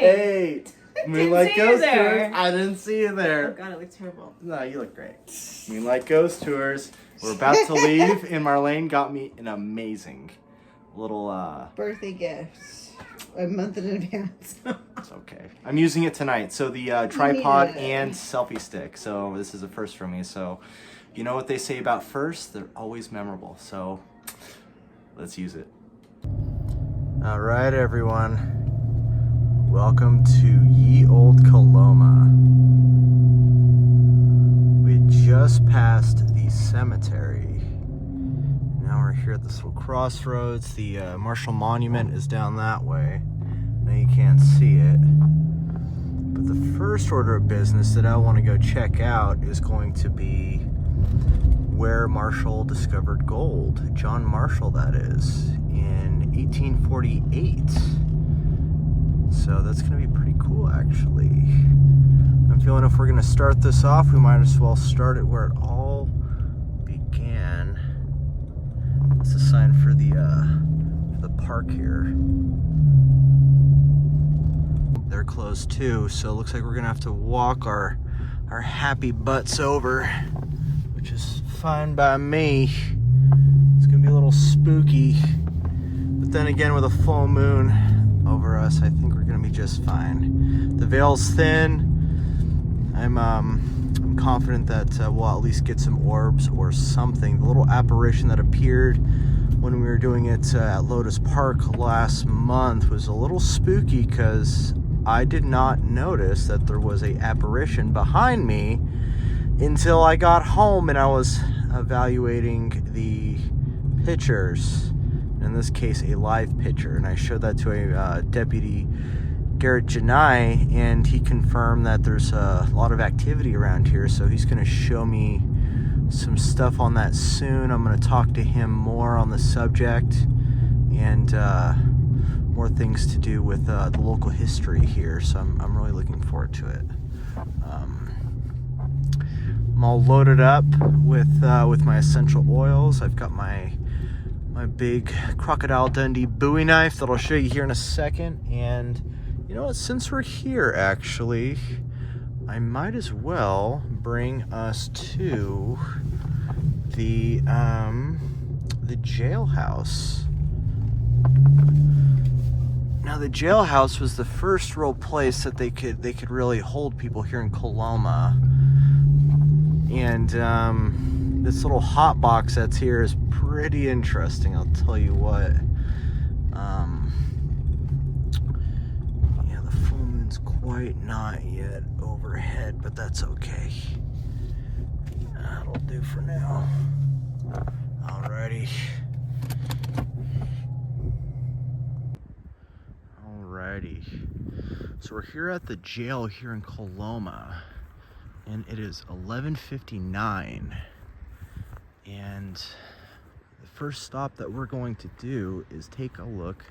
Hey! Moonlight Ghost there. Tours. I didn't see you there. Oh god, it looks terrible. No, you look great. Moonlight Ghost Tours. We're about to leave, and Marlene got me an amazing little birthday gift. A month in advance. It's okay. I'm using it tonight. So the tripod and selfie stick. So this is a first for me. So you know what they say about firsts? They're always memorable. So let's use it. All right, everyone. Welcome to Ye Old Coloma. We just passed the cemetery. Now we're here at this little crossroads. The Marshall Monument is down that way. Now you can't see it. But the first order of business that I want to go check out is going to be where Marshall discovered gold. John Marshall, that is, in 1848. So that's going to be pretty cool, actually. I'm feeling if we're going to start this off, we might as well start it where it all began. That's a sign for the park here. They're closed too, so it looks like we're going to have to walk our happy butts over, which is fine by me. It's going to be a little spooky. But then again, with a full moon over us, I think we're gonna be just fine. The veil's thin. I'm confident that we'll at least get some orbs or something. The little apparition that appeared when we were doing it at Lotus Park last month was a little spooky because I did not notice that there was an apparition behind me until I got home and I was evaluating the pictures. In this case, a live picture, and I showed that to a Deputy Garrett Janai, and he confirmed that there's a lot of activity around here, so he's going to show me some stuff on that soon. I'm going to talk to him more on the subject and more things to do with the local history here, so I'm really looking forward to it. I'm all loaded up with my essential oils. I've got my big Crocodile Dundee Bowie knife that I'll show you here in a second. And you know what, since we're here, actually, I might as well bring us to the jailhouse. Now, the jailhouse was the first real place that they could really hold people here in Coloma. And this little hot box that's here is pretty interesting, I'll tell you what. Yeah, the full moon's quite not yet overhead, but that's okay. That'll do for now. Alrighty. So we're here at the jail here in Coloma, and it is 11:59. And the first stop that we're going to do is take a look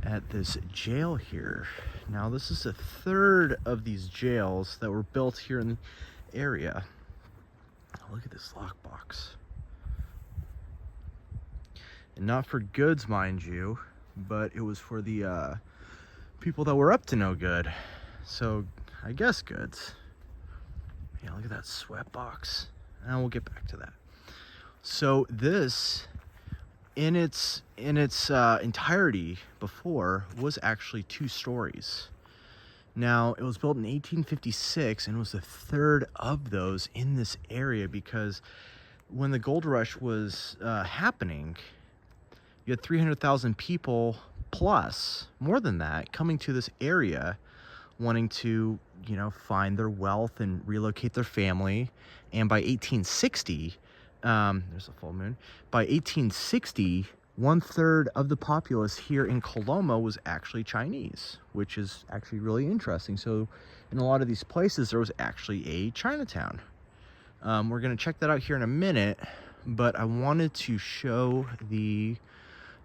at this jail here. Now, this is the third of these jails that were built here in the area. Look at this lockbox. And not for goods, mind you, but it was for the people that were up to no good. So, I guess goods. Yeah, look at that sweatbox. And we'll get back to that. So this, in its entirety before, was actually 2 stories. Now, it was built in 1856 and was the third of those in this area because when the gold rush was happening, you had 300,000 people plus, more than that, coming to this area wanting to, you know, find their wealth and relocate their family. And by 1860, there's a full moon. By 1860, 1/3 of the populace here in Coloma was actually Chinese, which is actually really interesting. So in a lot of these places, there was actually a Chinatown. We're going to check that out here in a minute, but I wanted to show the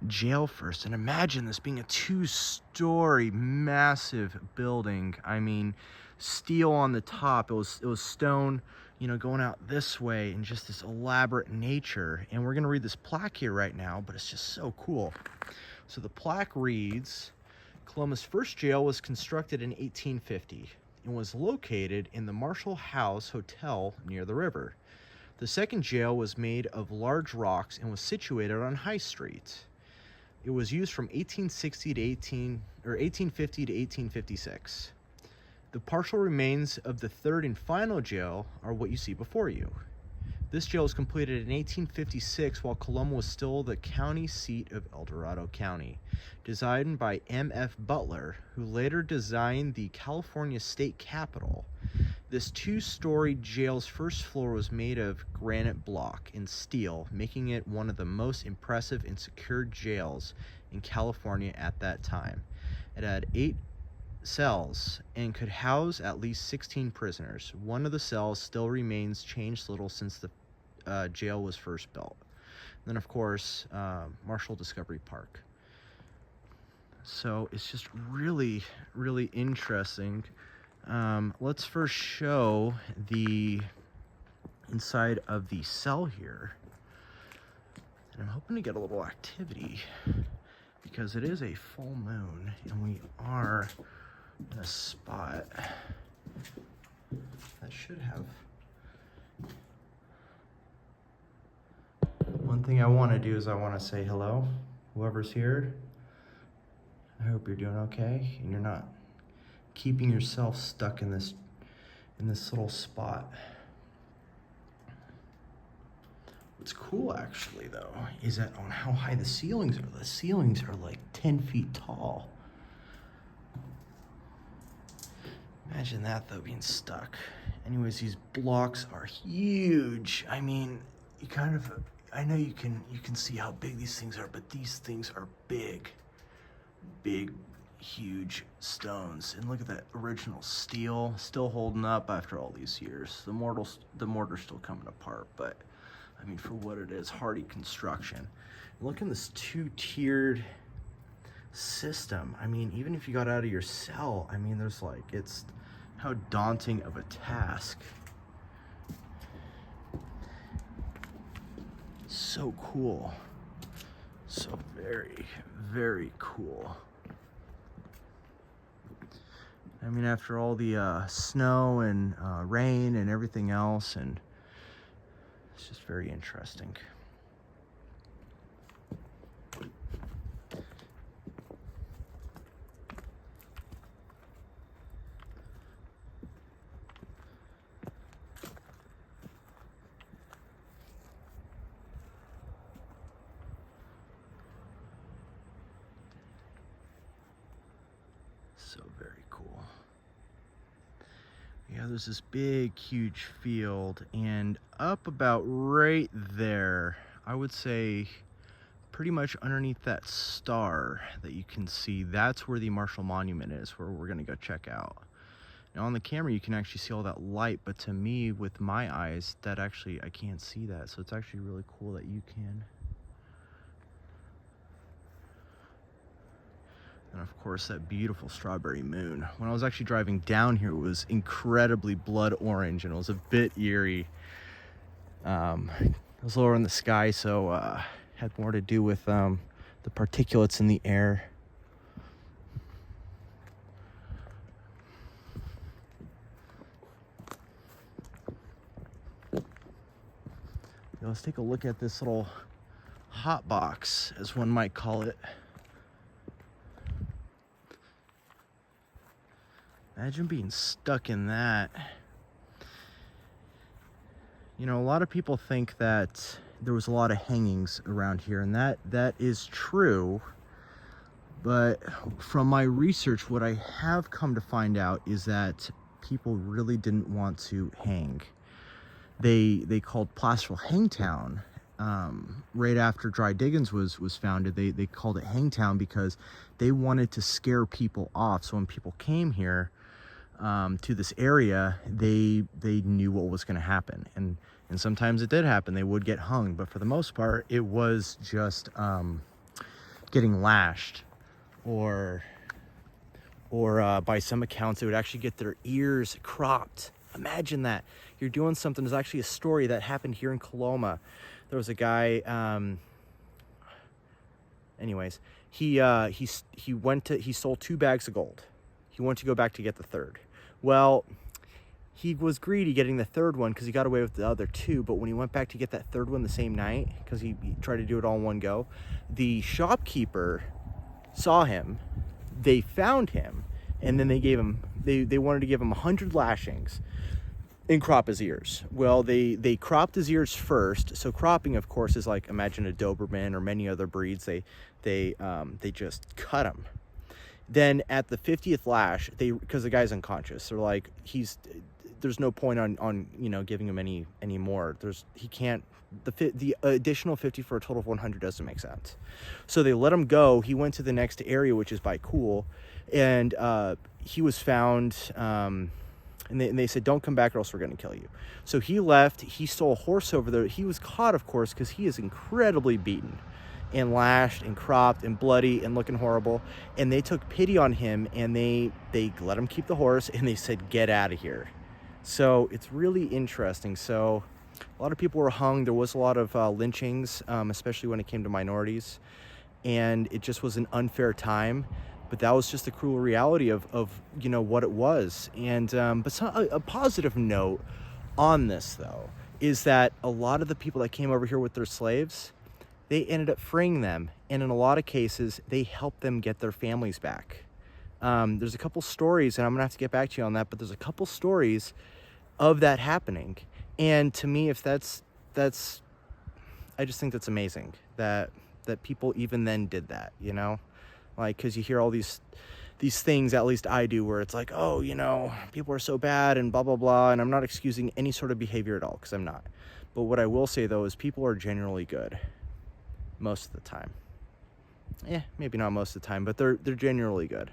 jail first. And imagine this being a 2-story massive building. I mean, steel on the top. It was stone, you know, going out this way, and just this elaborate nature. And we're gonna read this plaque here right now, but it's just so cool. So the plaque reads, Coloma's first jail was constructed in 1850 and was located in the Marshall House Hotel near the river. The second jail was made of large rocks and was situated on High Street. It was used from 1850 to 1856. The partial remains of the third and final jail are what you see before you. This jail was completed in 1856 while Coloma was still the county seat of Eldorado County, designed by M.F. Butler, who later designed the California State Capitol. This two-story jail's first floor was made of granite block and steel, making it one of the most impressive and secure jails in California at that time. It had 8 cells and could house at least 16 prisoners. One of the cells still remains changed little since the jail was first built. And then, of course, Marshall Discovery Park. So it's just really, really interesting. Let's first show the inside of the cell here. And I'm hoping to get a little activity because it is a full moon and we are in a spot that should have. One thing I want to do is I want to say hello, whoever's here. I hope you're doing okay and you're not keeping yourself stuck in this little spot. What's cool actually though is that on how high the ceilings are. The ceilings are like 10 feet tall. Imagine that though, being stuck. Anyways, these blocks are huge. I mean, you kind of, I know you can see how big these things are, but these things are big, huge stones. And look at that original steel, still holding up after all these years. The mortar's still coming apart, but I mean, for what it is, hardy construction. And look at this 2-tiered system. I mean, even if you got out of your cell, I mean, there's like, it's how daunting of a task. So cool. So very, very cool. I mean, after all the snow and rain and everything else, and it's just very interesting. So very cool. Yeah, there's this big, huge field, and up about right there, I would say pretty much underneath that star that you can see, that's where the Marshall Monument is, where we're gonna go check out. Now on the camera, you can actually see all that light, but to me, with my eyes, that actually, I can't see that. So it's actually really cool that you can. And of course, that beautiful strawberry moon. When I was actually driving down here, it was incredibly blood orange and it was a bit eerie. It was lower in the sky, so had more to do with the particulates in the air. Now, let's take a look at this little hot box, as one might call it. Imagine being stuck in that. You know, a lot of people think that there was a lot of hangings around here, and that is true. But from my research, what I have come to find out is that people really didn't want to hang. They called Placerville Hangtown. Right after Dry Diggins was founded, they called it Hangtown because they wanted to scare people off. So when people came here to this area, they knew what was going to happen, and sometimes it did happen. They would get hung, but for the most part, it was just getting lashed, or by some accounts, they would actually get their ears cropped. Imagine that. You're doing something. There's actually a story that happened here in Coloma. There was a guy, anyways, he sold 2 bags of gold. He wanted to go back to get the third. Well, he was greedy getting the third one because he got away with the other 2, but when he went back to get that third one the same night, because he tried to do it all in one go, the shopkeeper saw him, they found him, and then they wanted to give him 100 lashings and crop his ears. Well, they cropped his ears first. So cropping, of course, is like, imagine a Doberman or many other breeds. They just cut him. Then at the 50th lash, because the guy's unconscious, they're like, there's no point on giving him any more. He can't. The additional 50 for a total of 100 doesn't make sense. So they let him go. He went to the next area, which is by Cool, and he was found. And they said, don't come back or else we're going to kill you. So he left. He stole a horse over there. He was caught, of course, because he is incredibly beaten and lashed and cropped and bloody and looking horrible. And they took pity on him, and they let him keep the horse, and they said, get out of here. So it's really interesting. So a lot of people were hung. There was a lot of lynchings, especially when it came to minorities. And it just was an unfair time. But that was just the cruel reality of what it was. And but a positive note on this, though, is that a lot of the people that came over here with their slaves, they ended up freeing them. And in a lot of cases, they helped them get their families back. There's a couple stories, and I'm going to have to get back to you on that, but there's a couple stories of that happening. And to me, if that's I just think that's amazing that people even then did that, Like, because you hear all these things, at least I do, where it's like, oh, people are so bad and blah, blah, blah. And I'm not excusing any sort of behavior at all, because I'm not. But what I will say, though, is people are generally good most of the time. Maybe not most of the time, but they're generally good.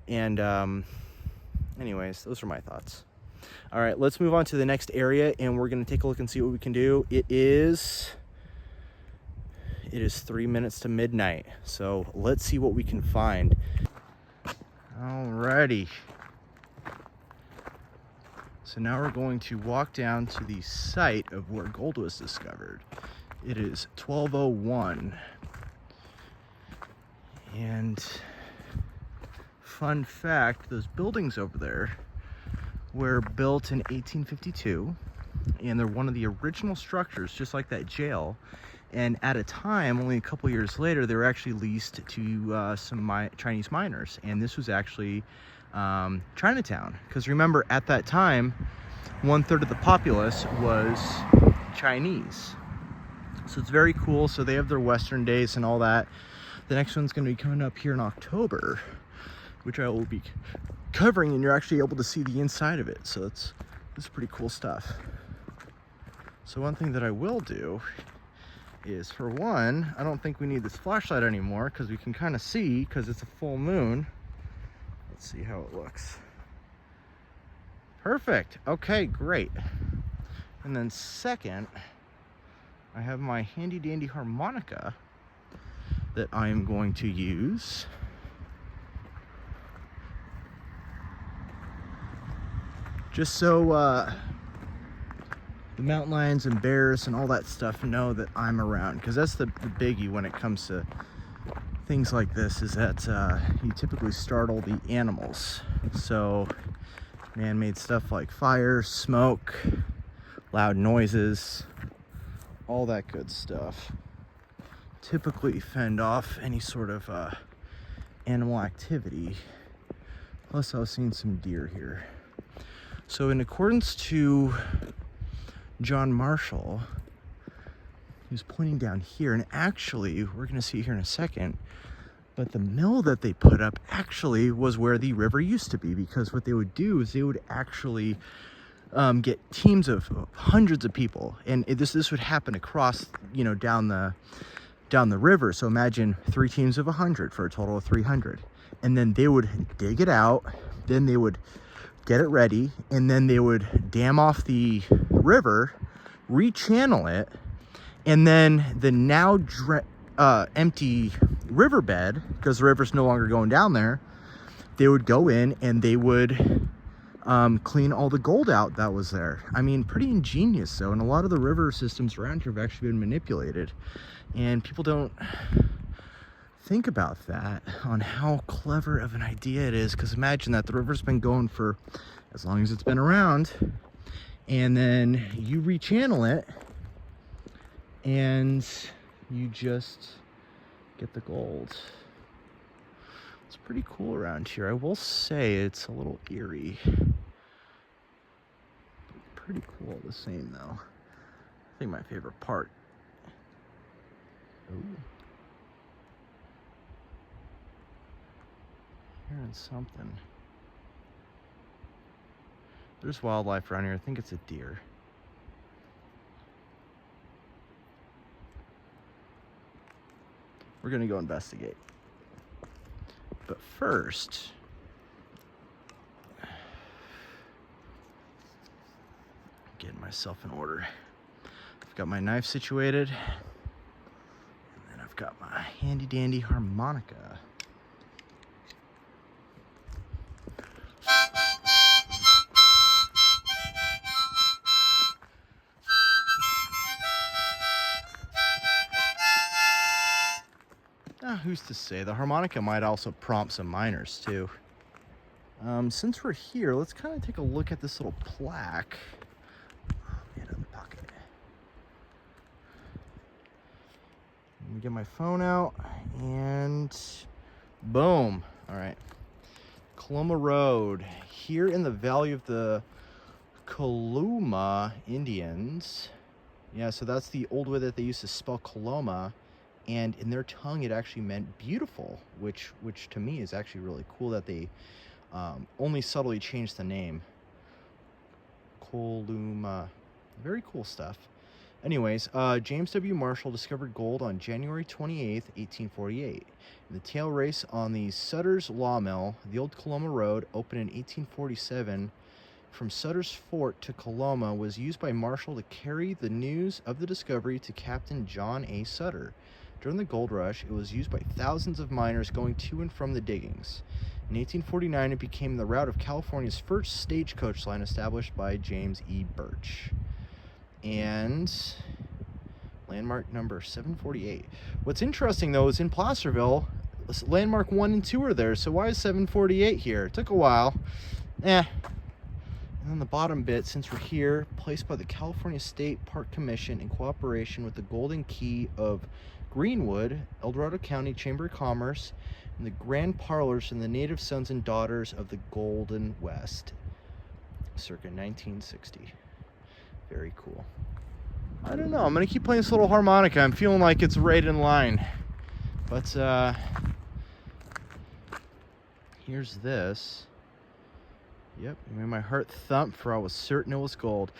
And anyways, those are my thoughts. All right, let's move on to the next area, and we're going to take a look and see what we can do. It is 3 minutes to midnight, so let's see what we can find. Alrighty. So now we're going to walk down to the site of where gold was discovered. It is 1201. And fun fact, those buildings over there were built in 1852, and they're one of the original structures, just like that jail. And at a time, only a couple years later, they were actually leased to some Chinese miners. And this was actually Chinatown. Because remember, at that time, 1/3 of the populace was Chinese. So it's very cool. So they have their Western days and all that. The next one's going to be coming up here in October, which I will be covering, and you're actually able to see the inside of it. So it's pretty cool stuff. So one thing that I will do is, for one, I don't think we need this flashlight anymore because we can kind of see, because it's a full moon. Let's see how it looks. Perfect. Okay, great. And then second, I have my handy dandy harmonica that I am going to use just so the mountain lions and bears and all that stuff know that I'm around, because that's the biggie when it comes to things like this, is that you typically startle the animals. So man-made stuff like fire, smoke, loud noises, all that good stuff typically fend off any sort of animal activity. Plus I was seeing some deer here. So in accordance to John Marshall, he was pointing down here, and actually, we're going to see here in a second, but the mill that they put up actually was where the river used to be, because what they would do is they would actually get teams of hundreds of people, and this would happen across, down the river. So imagine 3 teams of 100 for a total of 300, and then they would dig it out, then they would get it ready, and then they would dam off the river, rechannel it, and then the now empty riverbed, because the river's no longer going down there, they would go in and they would clean all the gold out that was there. I mean, pretty ingenious though, and a lot of the river systems around here have actually been manipulated, and people don't think about that, on how clever of an idea it is. Because imagine that the river's been going for as long as it's been around, and then you rechannel it and you just get the gold. It's pretty cool around here. I will say it's a little eerie. Pretty cool the same though. I think my favorite part. Ooh. Hearing something. There's wildlife around here. I think it's a deer. We're gonna go investigate. But first, getting myself in order. I've got my knife situated, and then I've got my handy dandy harmonica. Who's to say? The harmonica might also prompt some miners too. Since we're here, let's kind of take a look at this little plaque. Oh, man, in the pocket. Let me get my phone out and boom. All right. Coloma Road, here in the valley of the Coloma Indians. Yeah, so that's the old way that they used to spell Coloma. And in their tongue, it actually meant beautiful, which to me is actually really cool that they only subtly changed the name. Coloma. Very cool stuff. Anyways, James W. Marshall discovered gold on January 28th, 1848. In the tail race on the Sutter's Law Mill, the old Coloma Road, opened in 1847, from Sutter's Fort to Coloma, was used by Marshall to carry the news of the discovery to Captain John A. Sutter. During the gold rush, it was used by thousands of miners going to and from the diggings. In 1849, it became the route of California's first stagecoach line, established by James E. Birch. And landmark number 748. What's interesting, though, is in Placerville, landmark 1 and 2 are there, so why is 748 here? It took a while. And then the bottom bit, since we're here, placed by the California State Park Commission in cooperation with the Golden Key of Greenwood, Eldoradocounty Chamber of Commerce, and the Grand Parlors and the native sons and daughters of the Golden West, circa 1960. Very cool. I don't know, I'm gonna keep playing this little harmonica. I'm feeling like it's right in line. But here's this. Yep, it made my heart thump, for I was certain it was gold.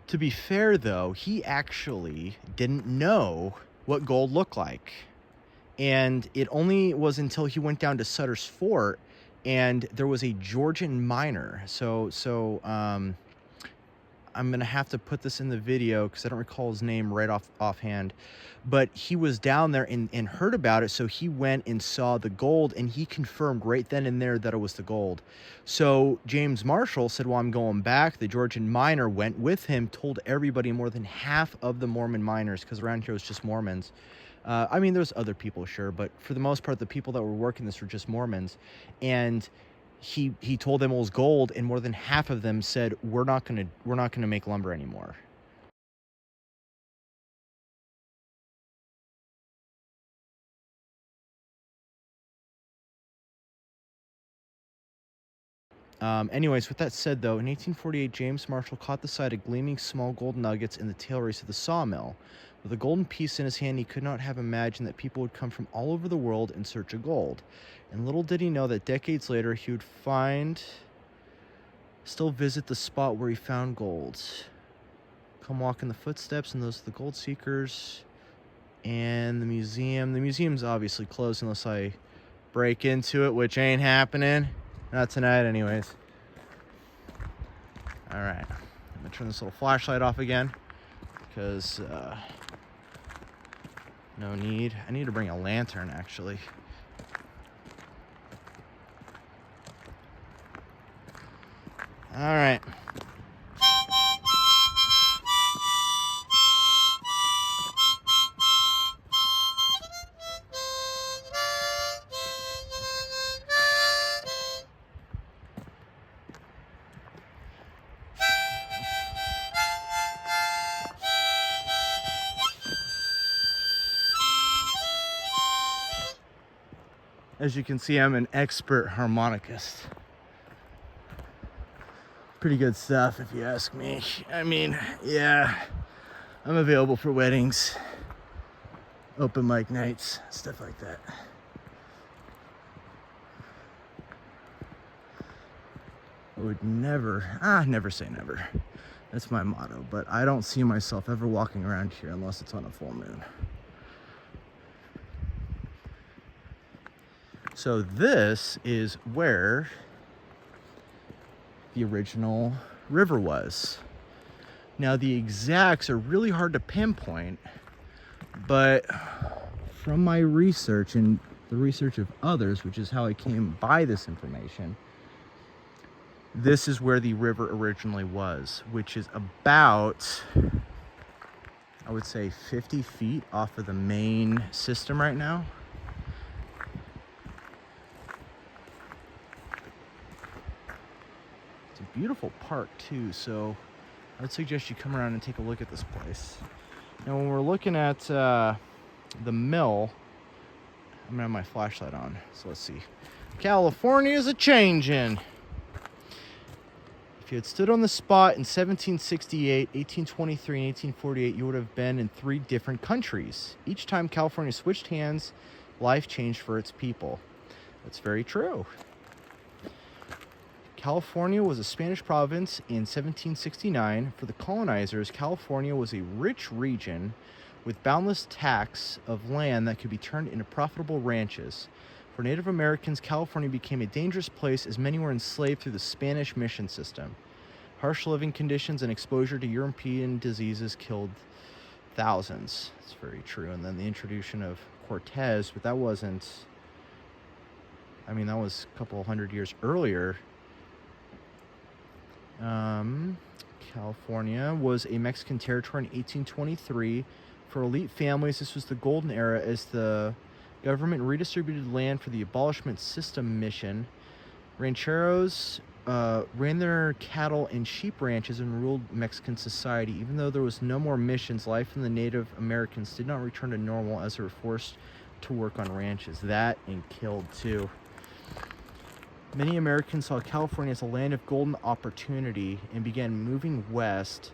To be fair though, he actually didn't know what gold looked like. And it only was until he went down to Sutter's Fort and there was a Georgian miner. So I'm gonna have to put this in the video because I don't recall his name right offhand, but he was down there and heard about it. So he went and saw the gold, and he confirmed right then and there that it was the gold. So James Marshall said, well, I'm going back. The Georgian miner went with him, told everybody. More than half of the Mormon miners, because around here it was just Mormons. I mean, there's other people, sure, but for the most part, the people that were working this were just Mormons. And he told them it was gold, and more than half of them said, we're not gonna make lumber anymore. Anyways, with that said, though, in 1848, James Marshall caught the sight of gleaming small gold nuggets in the tail race of the sawmill. With a golden piece in his hand, he could not have imagined that people would come from all over the world in search of gold. And little did he know that decades later, he would still visit the spot where he found gold. Come walk in the footsteps, and those are the gold seekers. And the museum. The museum's obviously closed unless I break into it, which ain't happening. Not tonight, anyways. All right, I'm gonna turn this little flashlight off again because no need. I need to bring a lantern, actually. All right. As you can see, I'm an expert harmonicist. Pretty good stuff, if you ask me. I mean, yeah, I'm available for weddings, open mic nights, stuff like that. I would never say never. That's my motto, but I don't see myself ever walking around here unless it's on a full moon. So this is where the original river was. Now the exacts are really hard to pinpoint, but from my research and the research of others, which is how I came by this information, this is where the river originally was, which is about, I would say, 50 feet off of the main system right now. It's a beautiful park too, so I would suggest you come around and take a look at this place. Now when we're looking at the mill, I'm gonna have my flashlight on, so let's see. California's a changin'. If you had stood on the spot in 1768, 1823, and 1848, you would have been in 3 different countries. Each time California switched hands, life changed for its people. That's very true. California was a Spanish province in 1769. For the colonizers, California was a rich region with boundless tracts of land that could be turned into profitable ranches. For Native Americans, California became a dangerous place as many were enslaved through the Spanish mission system. Harsh living conditions and exposure to European diseases killed thousands. That's very true. And then the introduction of Cortez, but that wasn't, I mean, that was a couple hundred years earlier. California was a Mexican territory in 1823. For elite families, this was the golden era as the government redistributed land for the abolishment system mission. Rancheros ran their cattle and sheep ranches and ruled Mexican society. Even though there was no more missions, life in the Native Americans did not return to normal as they were forced to work on ranches. That and killed too. Many Americans saw California as a land of golden opportunity and began moving west.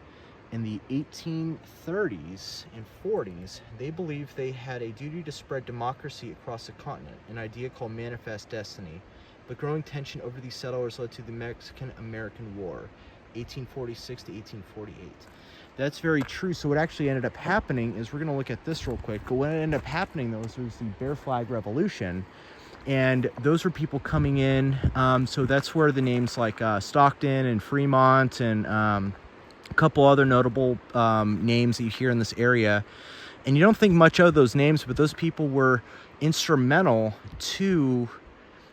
In the 1830s and 40s, they believed they had a duty to spread democracy across the continent, an idea called manifest destiny. But growing tension over these settlers led to the Mexican-American War, 1846 to 1848. That's very true. So what actually ended up happening is, we're going to look at this real quick, but what ended up happening though was there was the Bear Flag Revolution, and those were people coming in. So that's where the names like Stockton and Fremont and a couple other notable names that you hear in this area, and you don't think much of those names, but those people were instrumental to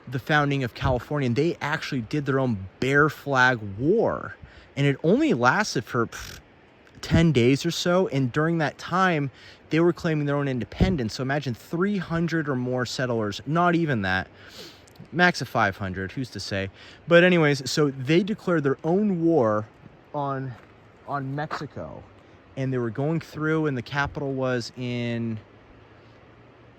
the founding of California, and they actually did their own Bear Flag War, and it only lasted for 10 days or so, and during that time they were claiming their own independence. So imagine 300 or more settlers, not even that, max of 500, who's to say, but anyways, so they declared their own war on Mexico, and they were going through, and the capital was in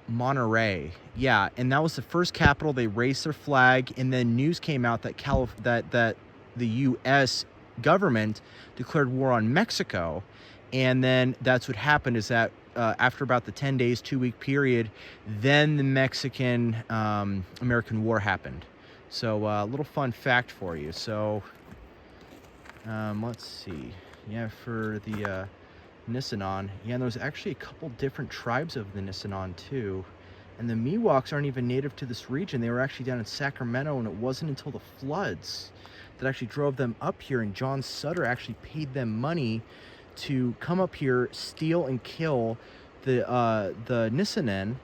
Monterey. Yeah, and that was the first capital. They raised their flag, and then news came out that that the U.S. government declared war on Mexico, and then that's what happened is that after about the 10 days, 2-week period, then the Mexican American War happened. So a little fun fact for you. So let's see. Yeah, for the Nisenan, yeah, and there's actually a couple different tribes of the Nisenan too. And the Miwoks aren't even native to this region. They were actually down in Sacramento, and it wasn't until the floods that actually drove them up here, and John Sutter actually paid them money to come up here, steal and kill the Nisenan,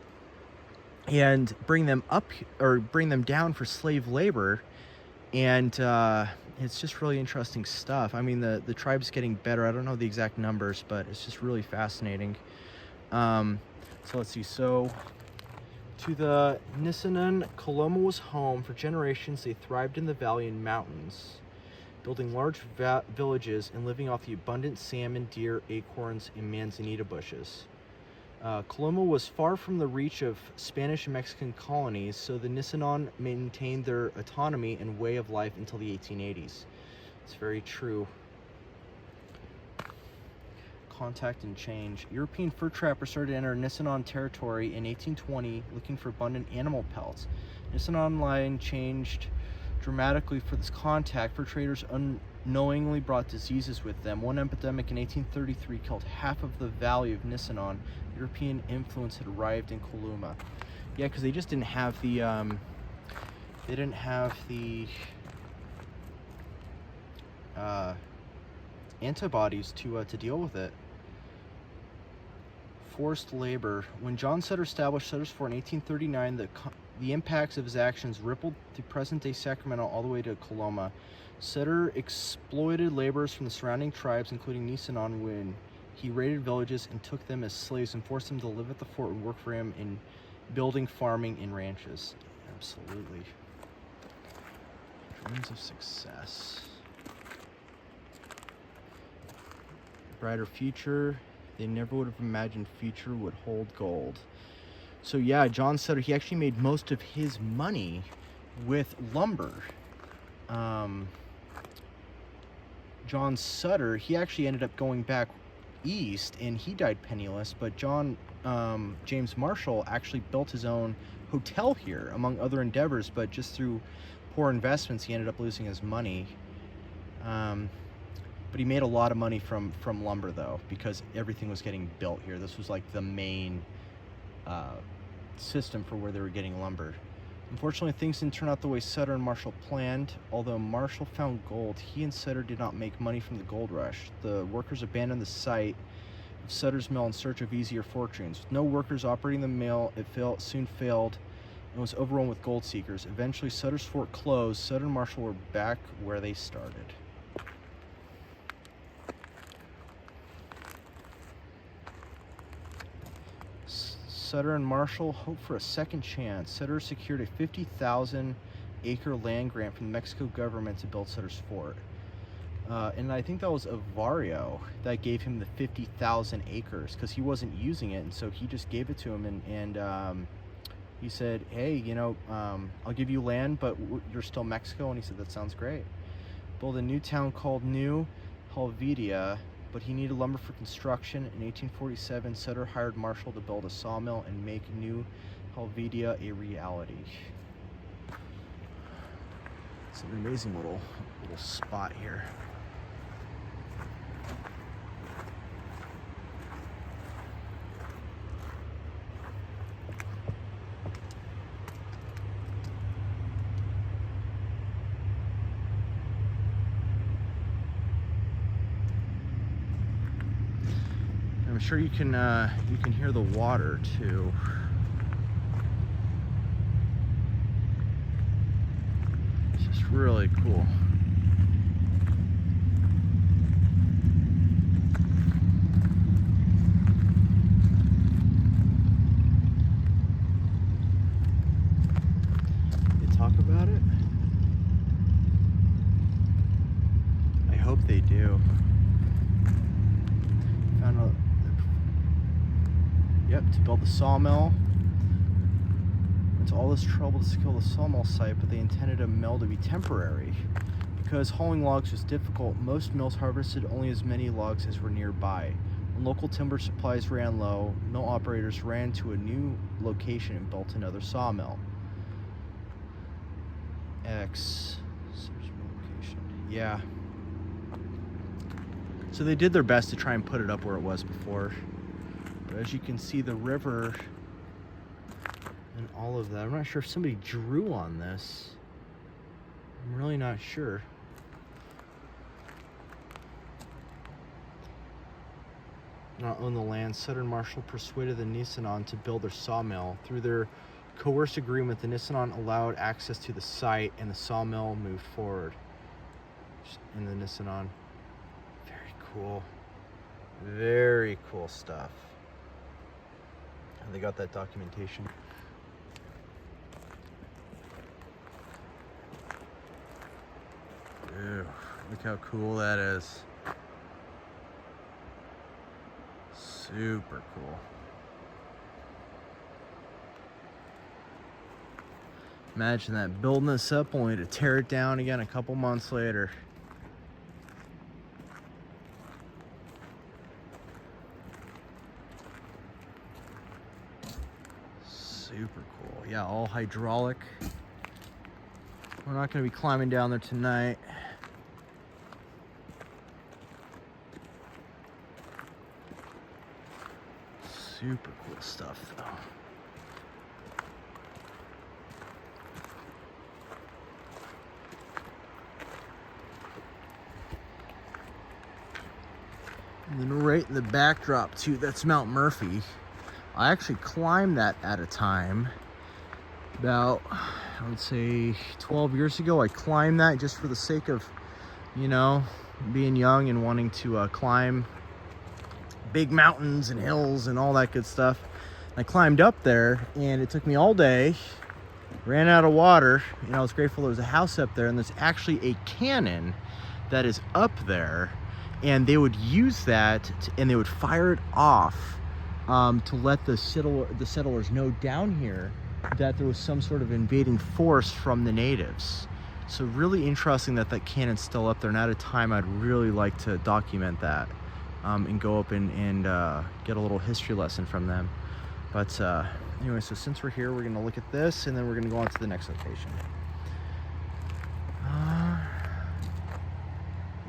and bring them up, or bring them down for slave labor. And it's just really interesting stuff. I mean, the tribe's getting better. I don't know the exact numbers, but it's just really fascinating. So let's see. So to the Nisenan, Coloma was home. For generations, they thrived in the valley and mountains, building large villages and living off the abundant salmon, deer, acorns, and manzanita bushes. Coloma was far from the reach of Spanish and Mexican colonies, so the Nisenan maintained their autonomy and way of life until the 1880s. It's very true. Contact and change. European fur trappers started to enter Nisenan territory in 1820 looking for abundant animal pelts. Nisenan line changed dramatically for this contact. Fur traders unknowingly brought diseases with them. One epidemic in 1833 killed half of the valley of Nisenan. European influence had arrived in Coloma. Yeah, because they just didn't have the antibodies to deal with it. Forced labor. When John Sutter established Sutter's Fort in 1839, the impacts of his actions rippled through present-day Sacramento all the way to Coloma. Sutter exploited laborers from the surrounding tribes, including Nisenan, when he raided villages and took them as slaves and forced them to live at the fort and work for him in building, farming, and ranches. Absolutely. Dreams of success. Brighter future. They never would have imagined future would hold gold. So yeah, John Sutter, he actually made most of his money with lumber. John Sutter, he actually ended up going back east and he died penniless, but James Marshall actually built his own hotel here, among other endeavors, but just through poor investments, he ended up losing his money. But he made a lot of money from lumber, though, because everything was getting built here. This was like the main system for where they were getting lumber. Unfortunately, things didn't turn out the way Sutter and Marshall planned. Although Marshall found gold, he and Sutter did not make money from the gold rush. The workers abandoned the site of Sutter's mill in search of easier fortunes. With no workers operating the mill, it soon failed and was overrun with gold seekers. Eventually, Sutter's Fort closed. Sutter and Marshall were back where they started. Sutter and Marshall hoped for a second chance. Sutter secured a 50,000-acre land grant from the Mexico government to build Sutter's Fort. And I think that was Avario that gave him the 50,000 acres because he wasn't using it, and so he just gave it to him, and he said, hey, I'll give you land, but you're still Mexico, and he said, that sounds great. Build a new town called New Helvetia, but he needed lumber for construction. In 1847, Sutter hired Marshall to build a sawmill and make New Helvetia a reality. It's an amazing little spot here. I'm sure you can hear the water too. It's just really cool. They talk about it? I hope they do. Yep, to build the sawmill. It's all this trouble to secure the sawmill site, but they intended a mill to be temporary. Because hauling logs was difficult, most mills harvested only as many logs as were nearby. When local timber supplies ran low, mill operators ran to a new location and built another sawmill. X. Search location. Yeah. So they did their best to try and put it up where it was before. But as you can see, the river and all of that. I'm not sure if somebody drew on this. I'm really not sure. Not own the land, Sutter and Marshall persuaded the Nisenan to build their sawmill. Through their coerced agreement, the Nisenan allowed access to the site, and the sawmill moved forward. In the Nisenan. Very cool. Very cool stuff. And they got that documentation. Ew, look how cool that is. Super cool. Imagine that, building this up only to tear it down again a couple months later. Super cool. Yeah, all hydraulic. We're not going to be climbing down there tonight. Super cool stuff, though. And then right in the backdrop, too, that's Mount Murphy. I actually climbed that at a time. About, I would say, 12 years ago, I climbed that just for the sake of, you know, being young and wanting to climb big mountains and hills and all that good stuff. I climbed up there, and it took me all day. Ran out of water, and I was grateful there was a house up there, and there's actually a cannon that is up there, and they would use that, and they would fire it off to let the settlers know down here that there was some sort of invading force from the natives. So really interesting that that cannon's still up there, and at a time I'd really like to document that and go up and get a little history lesson from them. But anyway, so since we're here, we're going to look at this, and then we're going to go on to the next location.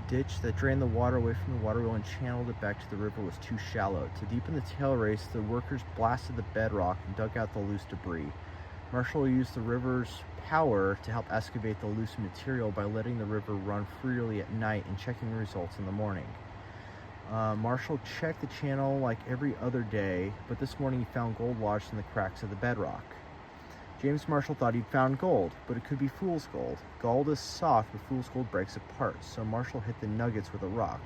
Ditch that drained the water away from the water wheel and channeled it back to the river was too shallow. To deepen the tail race, the workers blasted the bedrock and dug out the loose debris. Marshall used the river's power to help excavate the loose material by letting the river run freely at night and checking results in the morning. Marshall checked the channel like every other day, but this morning he found gold lodged in the cracks of the bedrock. James Marshall thought he'd found gold, but it could be fool's gold. Gold is soft, but fool's gold breaks apart, so Marshall hit the nuggets with a rock.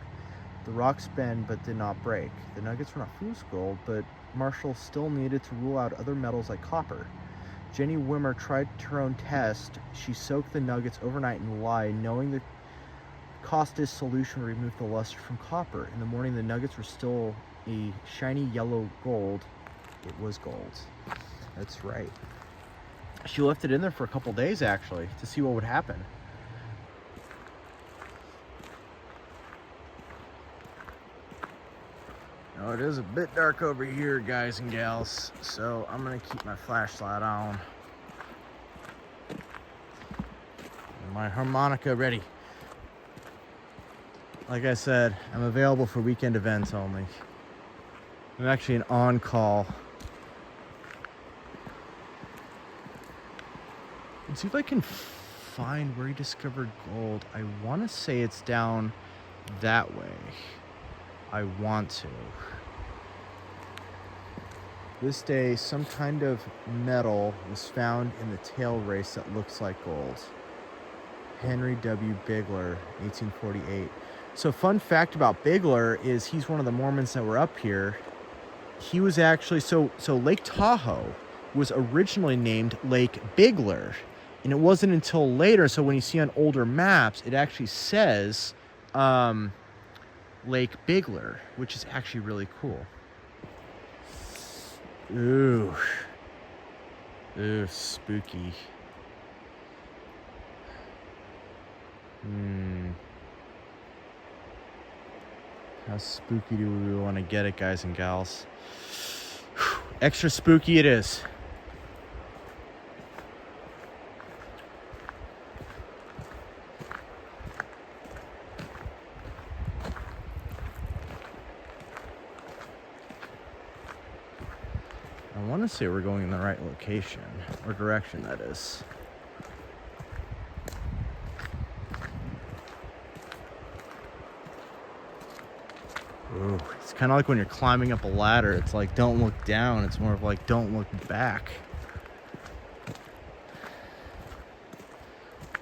The rocks bent but did not break. The nuggets were not fool's gold, but Marshall still needed to rule out other metals like copper. Jenny Wimmer tried her own test. She soaked the nuggets overnight in lye, knowing the caustic solution would remove the luster from copper. In the morning, the nuggets were still a shiny yellow gold. It was gold. That's right. She left it in there for a couple days, actually, to see what would happen. Now, it is a bit dark over here, guys and gals, so I'm going to keep my flashlight on. And my harmonica ready. Like I said, I'm available for weekend events only. I'm actually an on-call. Let's see if I can find where he discovered gold. I want to say it's down that way. I want to. This day, some kind of metal was found in the tail race that looks like gold. Henry W. Bigler, 1848. So fun fact about Bigler is he's one of the Mormons that were up here. He was actually, so Lake Tahoe was originally named Lake Bigler. And it wasn't until later, so when you see on older maps, it actually says Lake Bigler, which is actually really cool. Ooh. Ooh, spooky. How spooky do we want to get it, guys and gals? Extra spooky it is. I want to say we're going in the right location, or direction, that is. Ooh, it's kind of like when you're climbing up a ladder. It's like, don't look down. It's more of like, don't look back.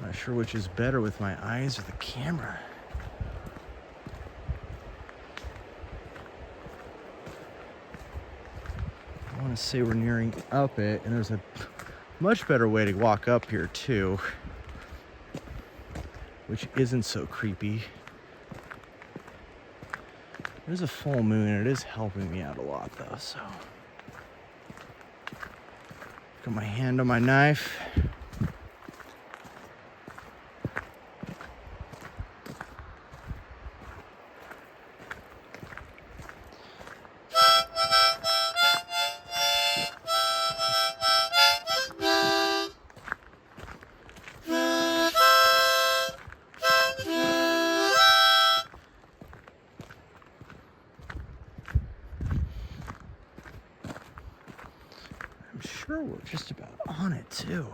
Not sure which is better with my eyes or the camera. I want to say we're nearing up it, and there's a much better way to walk up here too, which isn't so creepy. There's a full moon, and it is helping me out a lot though, so. Got my hand on my knife. just about on it too.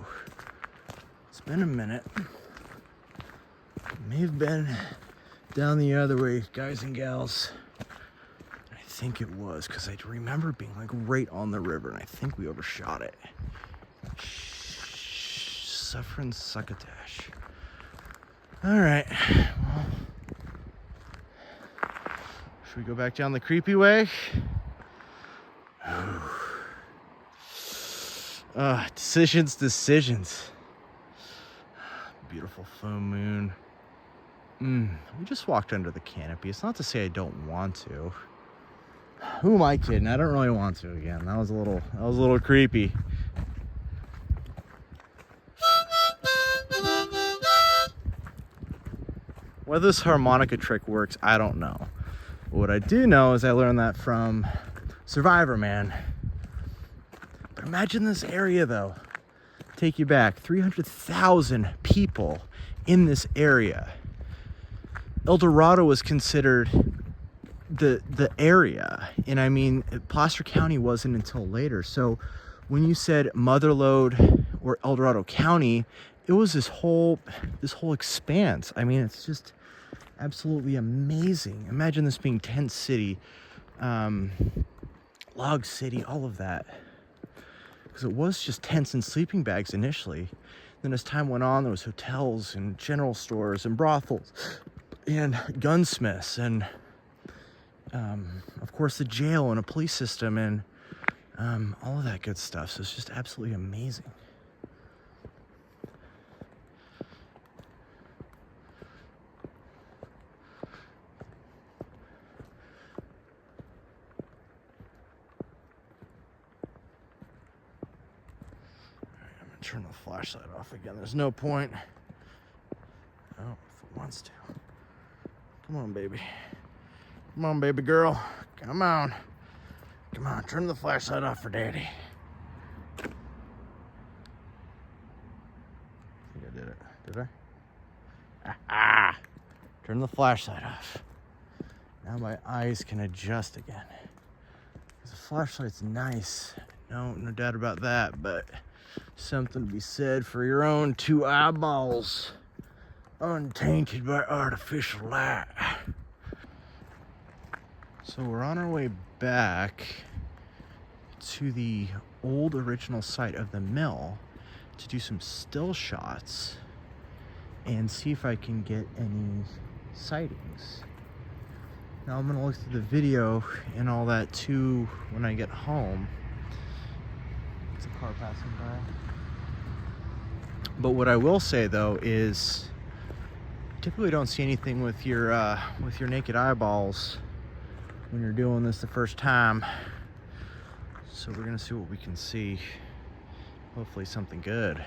It's been a minute. May have been down the other way, guys and gals. I think it was, because I remember being like right on the river, and I think we overshot it. Suffering succotash. All right, well, should we go back down the creepy way? Decisions. Beautiful full moon. We just walked under the canopy. It's not to say I don't want to. Who am I kidding? I don't really want to again. That was a little creepy. Whether this harmonica trick works, I don't know. What I do know is I learned that from Survivor Man. But imagine this area though. Take you back, 300,000 people in this area. Eldorado was considered the area, and I mean Placer County wasn't until later. So when you said Motherlode or Eldorado County, it was this whole expanse. I mean, it's just absolutely amazing. Imagine this being Tent City, Log City, all of that. Because it was just tents and sleeping bags initially. Then as time went on, there was hotels and general stores and brothels and gunsmiths and of course the jail and a police system and all of that good stuff. So it's just absolutely amazing. Turn the flashlight off again. There's no point. Oh, if it wants to. Come on, baby. Come on, baby girl. Come on. Come on, turn the flashlight off for daddy. I think I did it. Did I? Turn the flashlight off. Now my eyes can adjust again. The flashlight's nice. No doubt about that, but something to be said for your own two eyeballs, untainted by artificial light. So we're on our way back to the old original site of the mill to do some still shots and see if I can get any sightings. Now I'm gonna look through the video and all that too when I get home. It's a car passing by. But what I will say though is typically don't see anything with your naked eyeballs when you're doing this the first time. So we're gonna see what we can see. Hopefully something good,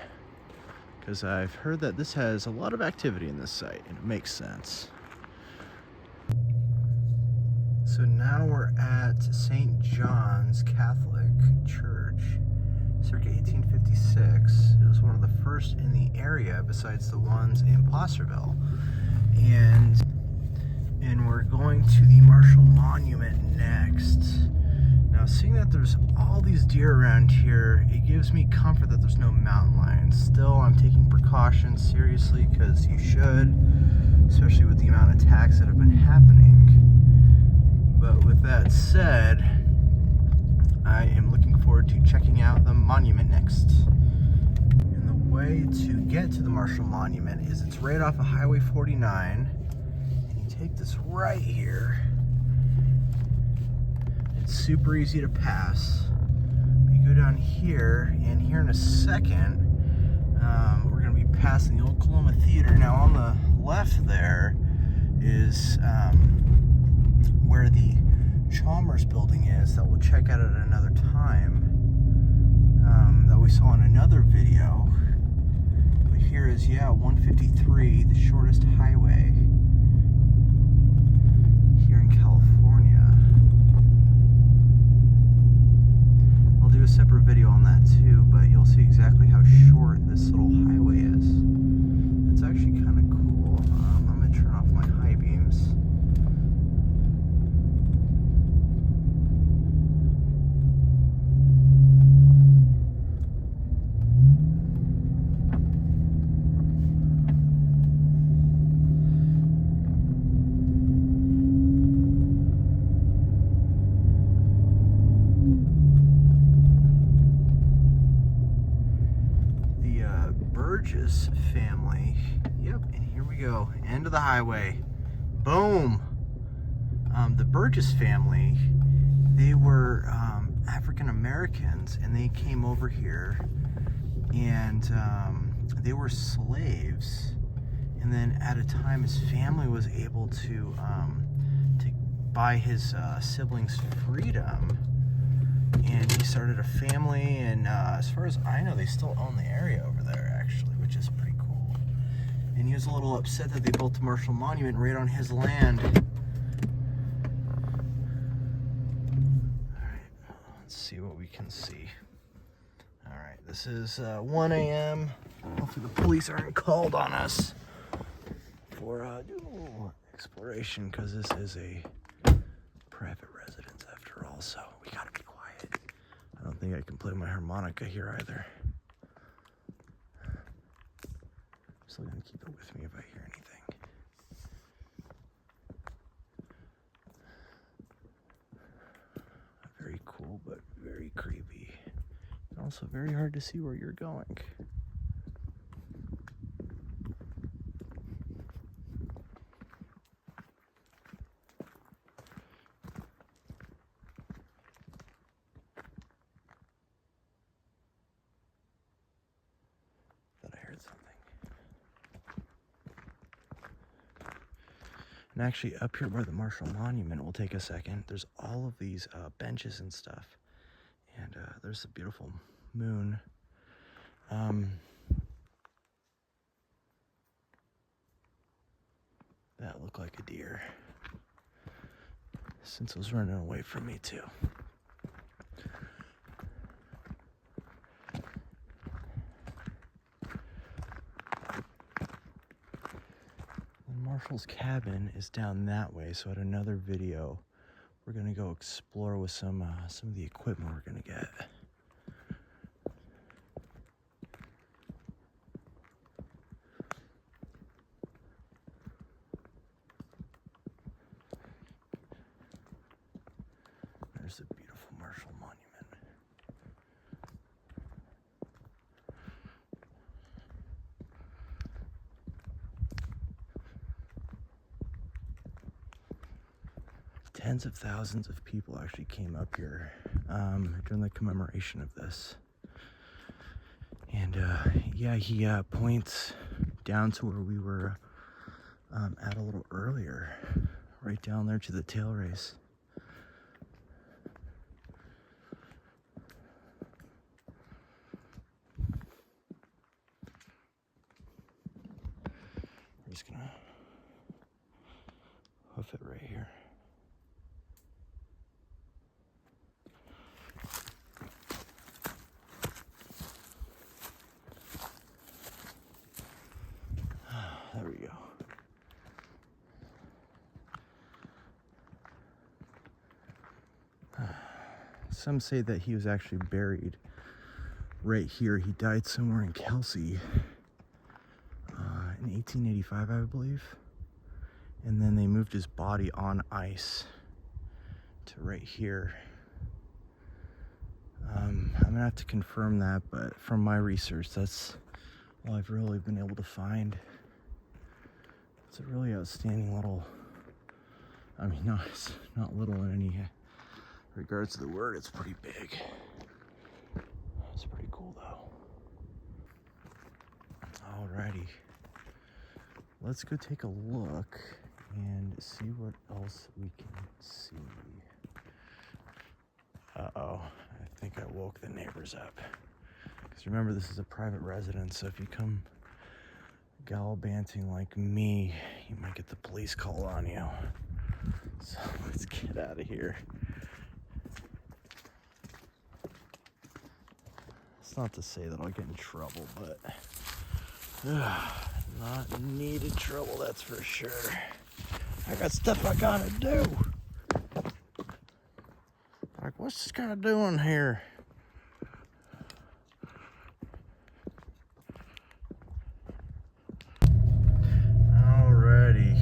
because I've heard that this has a lot of activity in this site and it makes sense. So now we're at St. John's Catholic Church, circa 1856. It was one of the first in the area besides the ones in Placerville. And we're going to the Marshall Monument next. Now, seeing that there's all these deer around here, it gives me comfort that there's no mountain lions. Still, I'm taking precautions seriously, because you should, especially with the amount of attacks that have been happening. But with that said, I am looking forward to checking out the monument next. And the way to get to the Marshall Monument is it's right off of Highway 49. And you take this right here. It's super easy to pass. But you go down here, and here in a second, we're going to be passing the old Coloma Theater. Now on the left there is where the Chalmers building is, that we'll check out at another time, that we saw in another video. But here is, 153, the shortest highway here in California. I'll do a separate video on that too, but you'll see exactly how short this little highway is. It's actually kind of cool. I'm going to turn off my high beams. go. End of the highway. Boom. The Burgess family, they were African Americans, and they came over here, and they were slaves. And then at a time, his family was able to buy his siblings freedom, and he started a family. And as far as I know, they still own the area over there, actually, which is pretty cool. And he was a little upset that they built the Marshall Monument right on his land. See what we can see. All right, this is 1 a.m. Hopefully the police aren't called on us for exploration, because this is a private residence after all, so we gotta be quiet. I don't think I can play my harmonica here either. I'm still gonna keep it with me if I hear anything. Very cool, but very creepy. And also very hard to see where you're going. Thought I heard something. And actually, up here by the Marshall Monument, we'll take a second. There's all of these benches and stuff. And there's a beautiful moon. That looked like a deer, since it was running away from me too. Marshall's cabin is down that way, so at another video we're gonna go explore with some of the equipment we're gonna get. There's the beautiful Marshall Monument. Tens of thousands of people actually came up here during the commemoration of this. And yeah, he points down to where we were at a little earlier, right down there to the tail race. We're just gonna hoof it right here. There we go. Some say that he was actually buried right here. He died somewhere in Kelsey in 1885, I believe. And then they moved his body on ice to right here. I'm gonna have to confirm that, but from my research, that's all I've really been able to find. It's a really outstanding little, I mean, it's not little in any regards to the word, it's pretty big. It's pretty cool though. Alrighty. Let's go take a look and see what else we can see. Uh-oh, I think I woke the neighbors up. Because remember, this is a private residence, so if you come gallivanting like me, you might get the police call on you. So let's get out of here. It's not to say that I'll get in trouble, but not needed trouble, that's for sure. I got stuff I gotta do. Like, what's this guy doing here? Alrighty.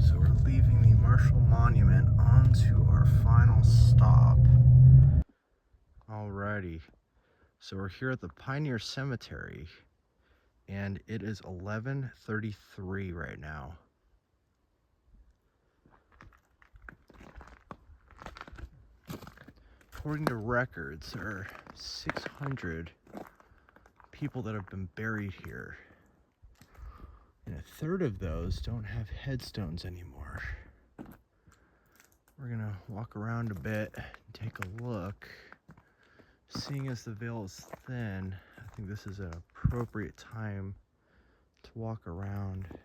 So we're leaving the Marshall Monument onto our final stop. Alrighty. So we're here at the Pioneer Cemetery. and it is 11:33 right now. According to records, there are 600 people that have been buried here, and a third of those don't have headstones anymore. We're gonna walk around a bit and take a look. Seeing as the veil is thin, I think this is an appropriate time to walk around.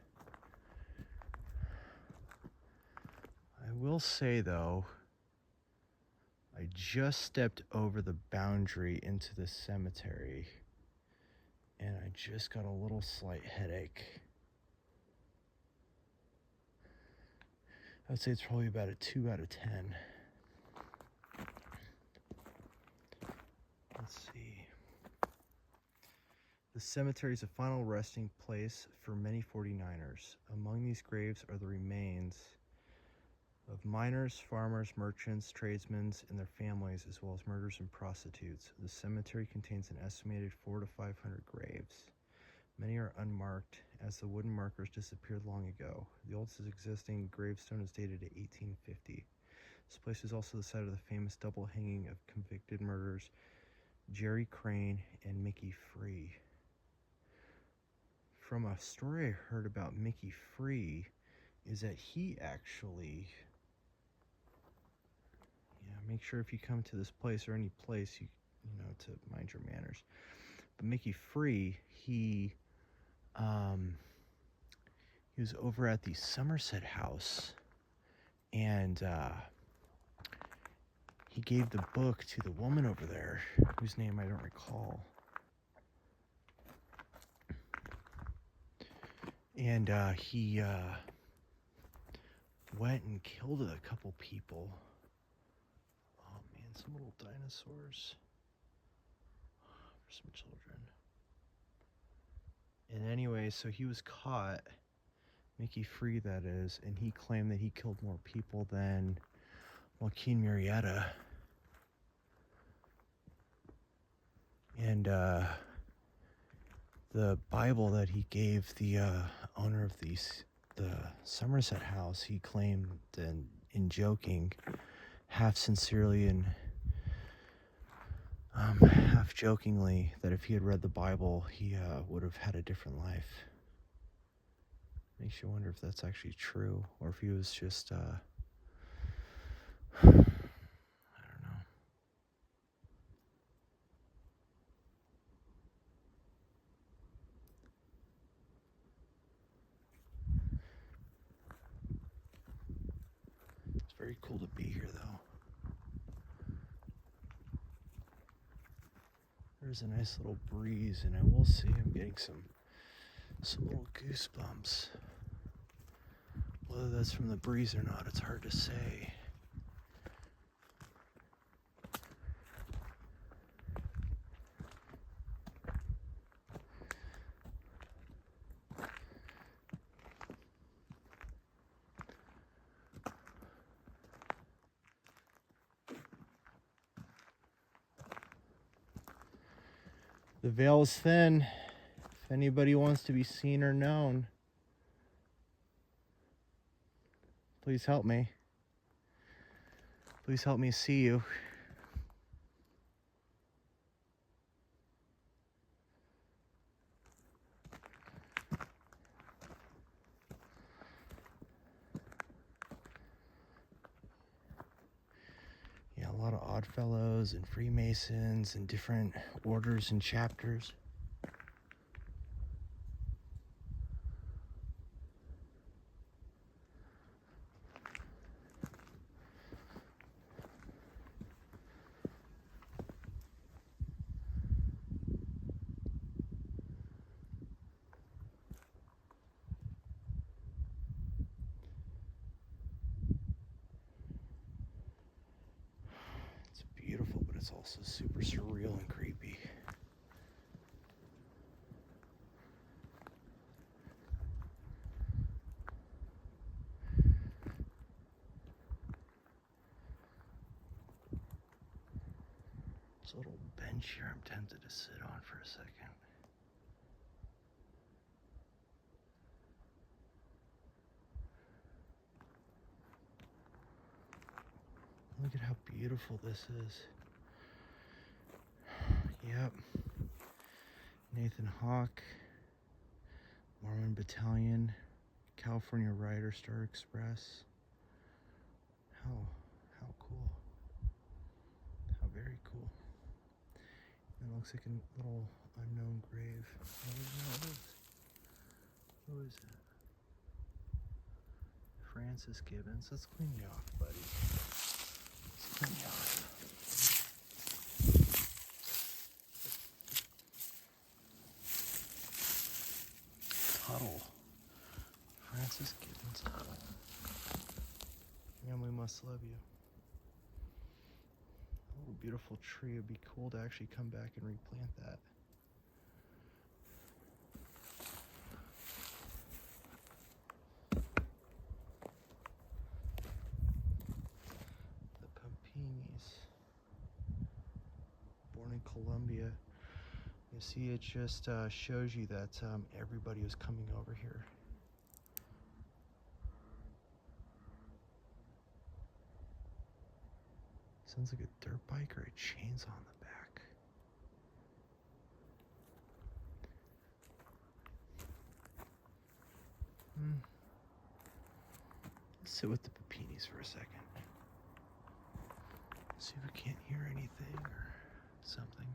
I will say though, I just stepped over the boundary into the cemetery and I just got a little slight headache. I would say it's probably about a 2 out of 10. Let's see. The cemetery is a final resting place for many 49ers. Among these graves are the remains of miners, farmers, merchants, tradesmen, and their families, as well as murderers and prostitutes. The cemetery contains an estimated 400 to 500 graves. Many are unmarked, as the wooden markers disappeared long ago. The oldest existing gravestone is dated to 1850. This place is also the site of the famous double hanging of convicted murderers Jerry Crane and Mickey Free. From a story I heard about Mickey Free is that he actually, make sure if you come to this place or any place, you know, to mind your manners. But Mickey Free, he was over at the Somerset House, and he gave the book to the woman over there, whose name I don't recall. And he went and killed a couple people. Oh man, some little dinosaurs for some children. And anyway, so he was caught, Mickey Free that is, and he claimed that he killed more people than Joaquin Murrieta. And the Bible that he gave the owner of the Somerset House, he claimed, and in joking, half sincerely and half jokingly, that if he had read the Bible, he would have had a different life. Makes you wonder if that's actually true, or if he was just I don't know. It's very cool to be here, though. There's a nice little breeze, and I will say I'm getting some little goosebumps. Whether that's from the breeze or not, it's hard to say. The veil is thin. If anybody wants to be seen or known, please help me. Please help me see you. Yeah, a lot of Oddfellows and Freemasons and different orders and chapters. It's beautiful, but it's also super surreal and creepy. There's a little bench here I'm tempted to sit on for a second. Look at how beautiful this is. Yep. Nathan Hawk, Mormon Battalion, California Rider, Star Express. How cool. How very cool. It looks like a little unknown grave. Who is that? Francis Gibbons. Let's clean you off, buddy. Let's clean you off. Huddle. Francis Gibbons Huddle. Family must love you. A little beautiful tree. It'd be cool to actually come back and replant that. The Papinis. Born in Colombia. You see, it just shows you that everybody was coming over here. Sounds like a dirt bike or a chainsaw on the back. Let's sit with the Papinis for a second. See if we can't hear anything or something.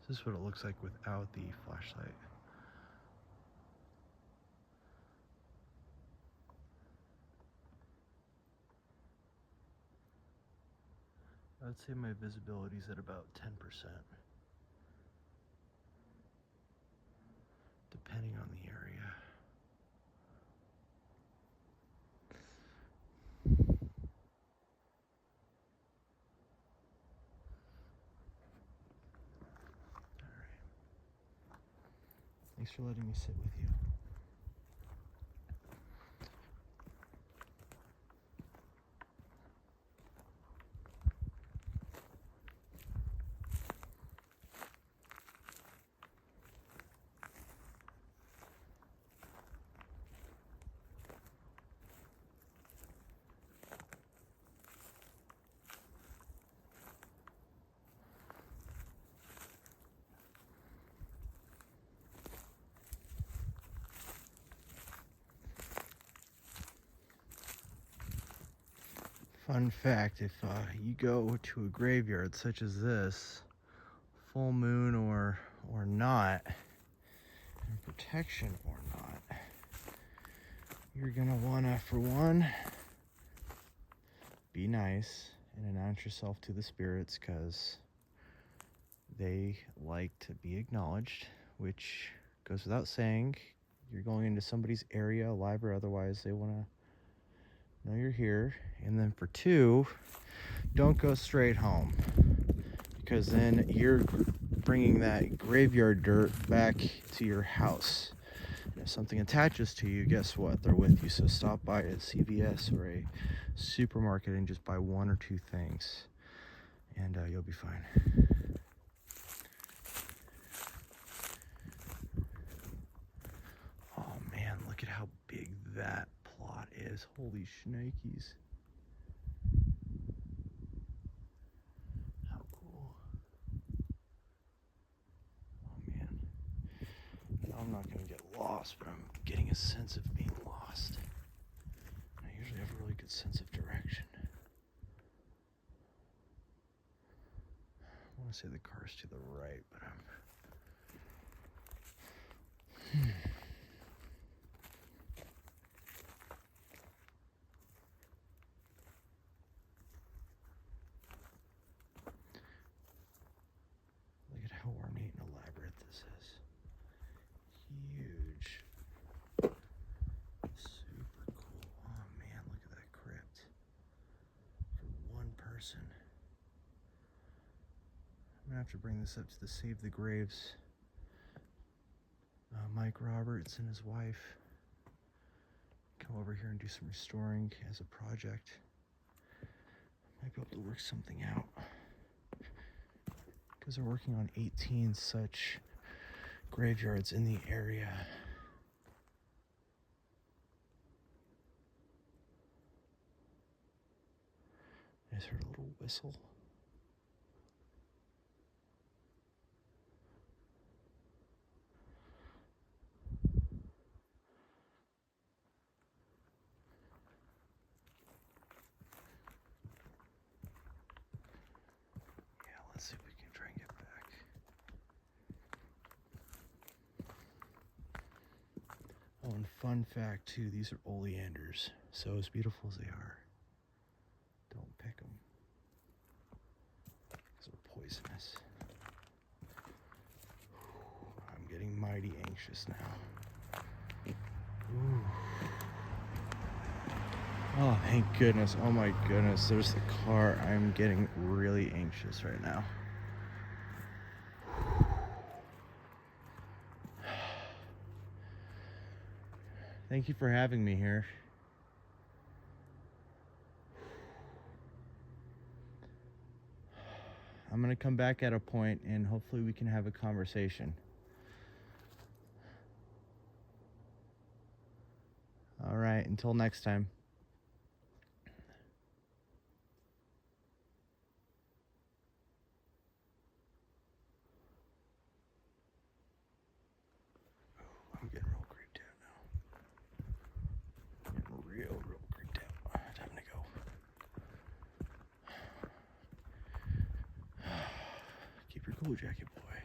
This is what it looks like without the flashlight. I would say my visibility is at about 10%, depending on the area. All right. Thanks for letting me sit with you. Fun fact, if you go to a graveyard such as this, full moon or not, and protection or not, you're gonna wanna, for one, be nice and announce yourself to the spirits, because they like to be acknowledged, which goes without saying. You're going into somebody's area, alive or otherwise, they wanna know you're here. And then for two, don't go straight home, because then you're bringing that graveyard dirt back to your house. And if something attaches to you, guess what? They're with you. So stop by a CVS or a supermarket and just buy one or two things, and you'll be fine. Oh man, look at how big that plot is. Holy shnikes. How cool. Oh man. I'm not going to get lost, but I'm getting a sense of being lost. I usually have a really good sense of direction. I want to say the car's to the right, but Look at how ornate and elaborate this is. Huge. Super cool. Oh man, look at that crypt. For one person. I'm gonna have to bring this up to the Save the Graves. Mike Roberts and his wife come over here and do some restoring as a project. Might be able to work something out, because they're working on 18 such graveyards in the area. I just heard a little whistle. Yeah, let's see if we can try and get back. Oh, and fun fact too, these are oleanders. So as beautiful as they are, don't pick them. Because they're poisonous. I'm getting mighty anxious now. Ooh. Oh, thank goodness. Oh my goodness, there's the car. I'm getting really anxious right now. Thank you for having me here. I'm gonna come back at a point and hopefully we can have a conversation. All right, until next time. I'm getting real creeped out now. Getting real creeped out. Time to go. Keep your cool, Jackie boy.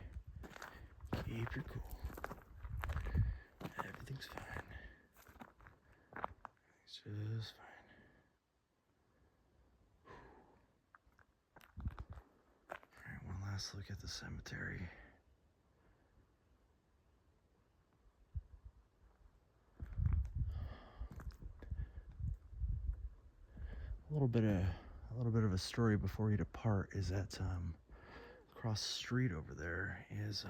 Keep your cool. Everything's fine. Everything's just fine. Alright, one last look at the cemetery. A little bit of a story before we depart is that across the street over there is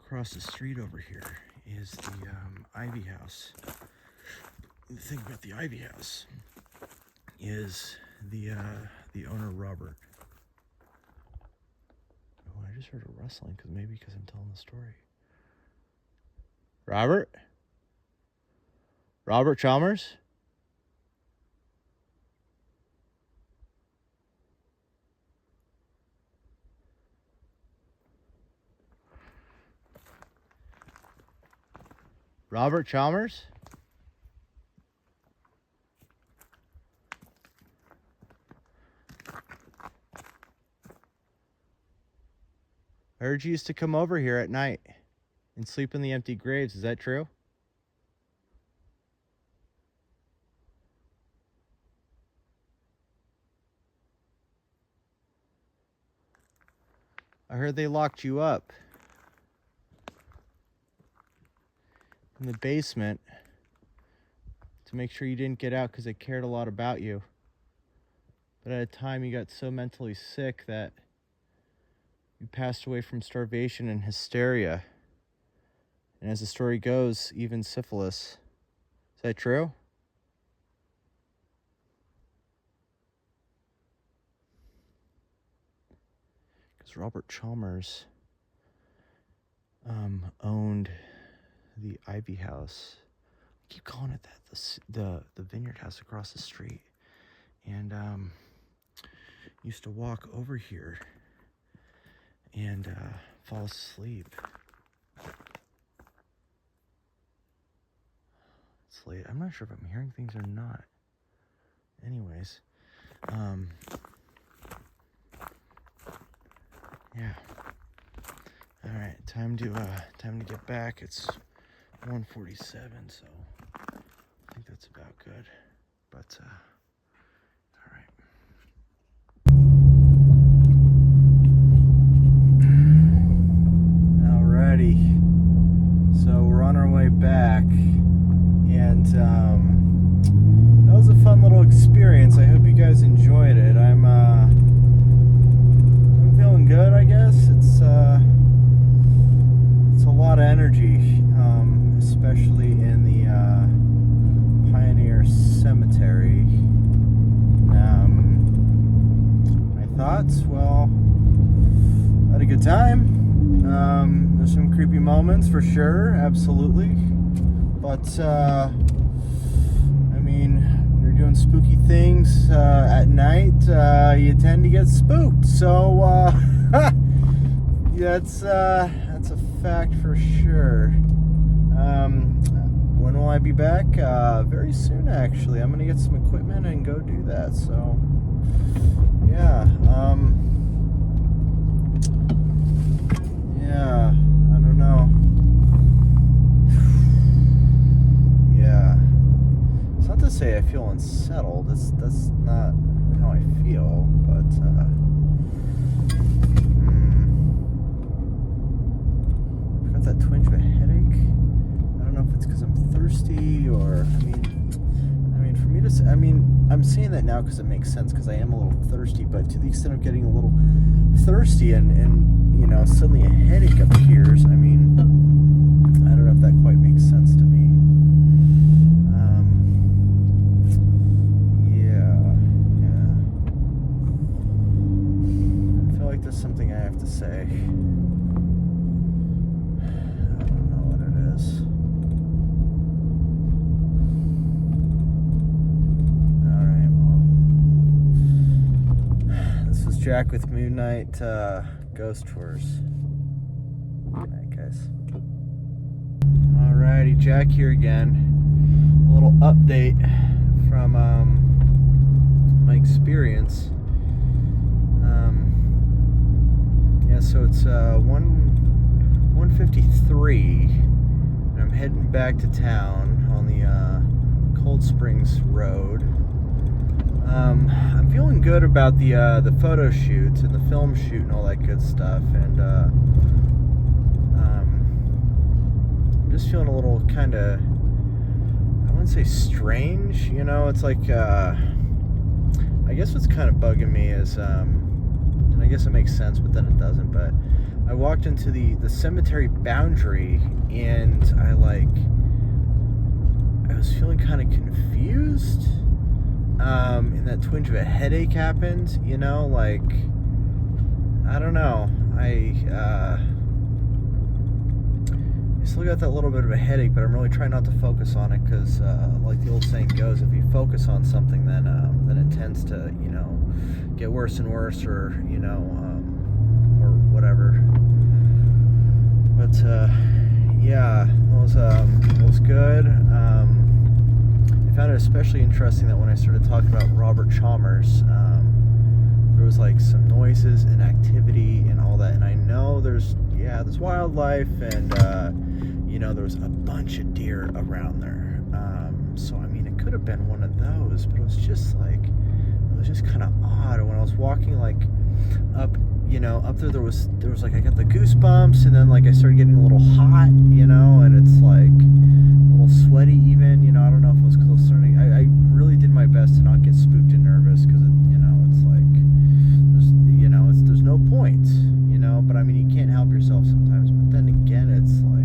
across the street over here is the Ivy House. The thing about the Ivy House is the owner, Robert. Oh, I just heard a rustling because I'm telling the story. Robert Chalmers? Robert Chalmers? I heard you used to come over here at night and sleep in the empty graves. Is that true? I heard they locked you up in the basement to make sure you didn't get out because they cared a lot about you. But at a time you got so mentally sick that you passed away from starvation and hysteria. And as the story goes, even syphilis. Is that true? Because Robert Chalmers owned the Ivy House. I keep calling it that, the vineyard house across the street. And used to walk over here and fall asleep. It's late. I'm not sure if I'm hearing things or not. Anyways, yeah. All right, time to get back. It's 1:47, so I think that's about good. But all right. Alrighty. So we're on our way back, and that was a fun little experience. I hope you guys enjoyed it. I'm feeling good, I guess. It's a lot of energy, especially in the Pioneer Cemetery. My thoughts? Well, I had a good time. There's some creepy moments for sure, absolutely. But I mean, when you're doing spooky things at night, you tend to get spooked. So that's a fact for sure. When will I be back? Very soon, actually. I'm gonna get some equipment and go do that. So yeah. Yeah, I don't know. Yeah. It's not to say I feel unsettled. That's not how I feel, but I've got that twinge of a headache. I don't know if it's because I'm thirsty or I mean for me to say, I'm saying that now because it makes sense because I am a little thirsty, but to the extent of getting a little thirsty and you know, suddenly a headache appears. I mean, I don't know if that quite makes sense to me. Yeah. I feel like there's something I have to say. I don't know what it is. Alright, well. This is Jack with Moon Knight Ghost Tours. Alright, guys. Alrighty, Jack here again. A little update from my experience. Yeah, so it's 1:53, and I'm heading back to town on the Cold Springs Road. I'm feeling good about the photo shoots and the film shoot and all that good stuff, and I'm just feeling a little kind of, I wouldn't say strange, you know. It's like I guess what's kind of bugging me is and I guess it makes sense, but then it doesn't, but I walked into the cemetery boundary and I was feeling kind of confused. And that twinge of a headache happened, you know, like, I don't know, I still got that little bit of a headache, but I'm really trying not to focus on it, because, like the old saying goes, if you focus on something, then it tends to, you know, get worse and worse, or, you know, or whatever, but, yeah, it was good. I found it especially interesting that when I started talking about Robert Chalmers, there was like some noises and activity and all that, and I know there's wildlife, and you know, there was a bunch of deer around there, so I mean, it could have been one of those, but it was just kind of odd. When I was walking like up, you know, up there was like, I got the goosebumps, and then like I started getting a little hot, you know, and it's like a little sweaty even, you know. I don't know if it was because I was starting, I really did my best to not get spooked and nervous, because you know, it's like there's no point, you know, but I mean, you can't help yourself sometimes, but then again, it's like,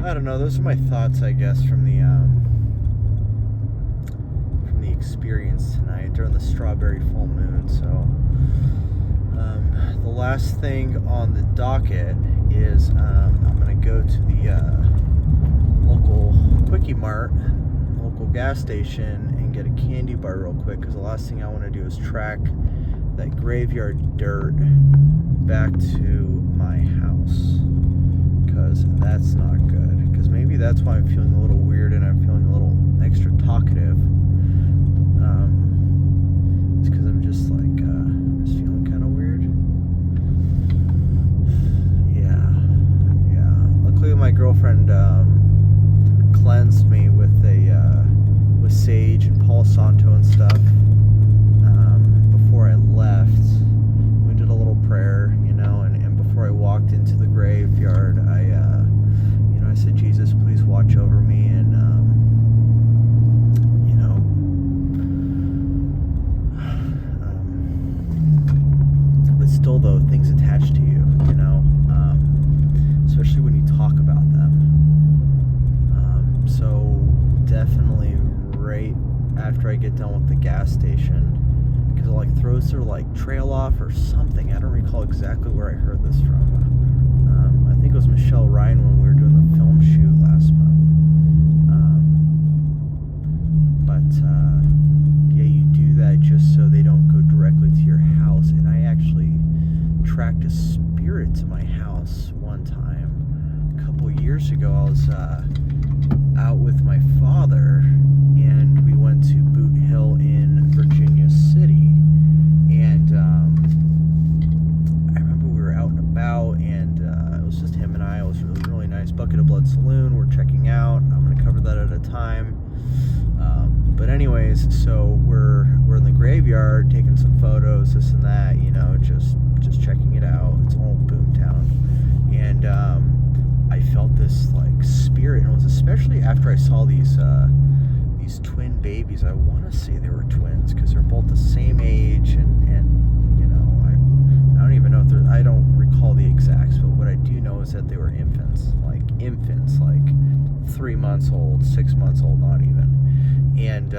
I don't know, those are my thoughts, I guess, from the experience tonight during the strawberry full moon. So the last thing on the docket is I'm gonna go to the local Quickie Mart, local gas station, and get a candy bar real quick, because the last thing I want to do is track that graveyard dirt back to my house, because that's not good. Because maybe that's why I'm feeling a little weird and I'm feeling a little extra talkative. It's because I'm just like just feeling kind of weird. Yeah. Luckily, my girlfriend cleansed me with with sage and Palo Santo and stuff before I left. We did a little prayer, you know, and before I walked into the graveyard, I said, Jesus, please watch over me, and but still, though, things attached to you, you know, especially when you talk about them. So definitely right after I get done with the gas station, because it like throws their like trail off or something. I don't recall exactly where I heard this from. I think it was Michelle Ryan when we were doing the film shoot last month. Yeah, you do that just so they don't go directly to your house. And I actually tracked a spirit to my house one time. A couple years ago, I was out with my father, and we went to Boot Hill in Virginia City. And I remember we were out and about, and it was just him and I. It was really nice. Bucket of Blood Saloon, we're checking out. I'm going to cover that at a time. But anyways, so we're in the graveyard taking some photos, this and that, you know, just checking it out. It's all boomtown. And I felt this like spirit, and it was especially after I saw these twin babies. I want to say they were twins because they're both the same age, and you know, I don't even know if they're, I don't recall the exacts, but what I do know is that they were infants, like 3 months old, 6 months old, not even. And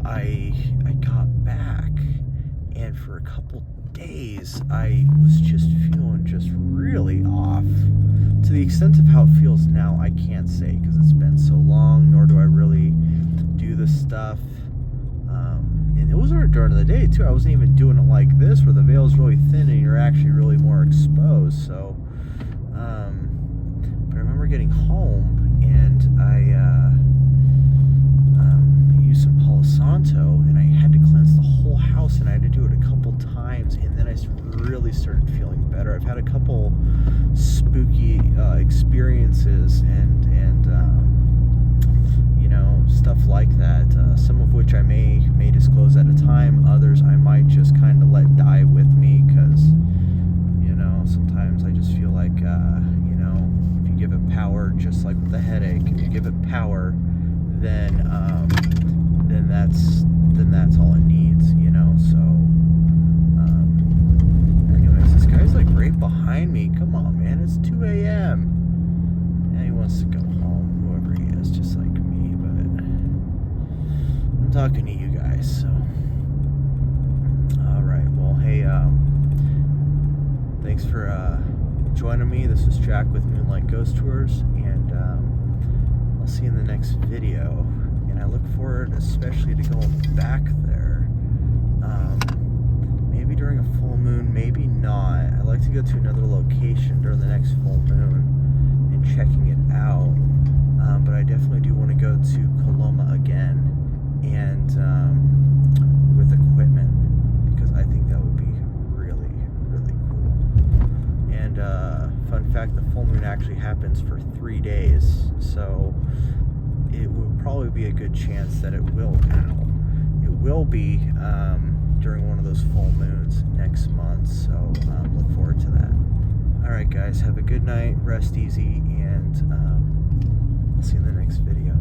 I got back, and for a couple days I was just feeling just really off. To the extent of how it feels now, I can't say because it's been so long, nor do I really do this stuff. And it was during the day too. I wasn't even doing it like this where the veil is really thin and you're actually really more exposed. So but I remember getting home, and I used some Palo Santo, and I had to cleanse the whole house, and I had to do it a couple times, and then I really started feeling better. I've had a couple spooky experiences and you know, stuff like that, some of which I may disclose at a time. Others I might just kind of let die with me, because you know, sometimes I just feel like you know, if you give it power, just like with the headache, if you give it power, then that's all it needs, you know. So anyways, this guy's like right behind me. Come on, man, it's 2 a.m. and he wants to go home, whoever he is, just like me. But I'm talking to you guys, so all right. Well, hey, thanks for joining me. This is Jack with Moonlight Ghost Tours, and I'll see you in the next video. And I look forward especially to going back there, maybe during a full moon, maybe not. I'd like to go to another location during the next full moon and checking it out, but I definitely do want to go to Coloma again, and with equipment, because I think that would be really, really cool. And fun fact, the full moon actually happens for 3 days, so it would probably be a good chance that it will be during one of those full moons next month. So look forward to that. All right, guys, have a good night, rest easy, and I'll see you in the next video.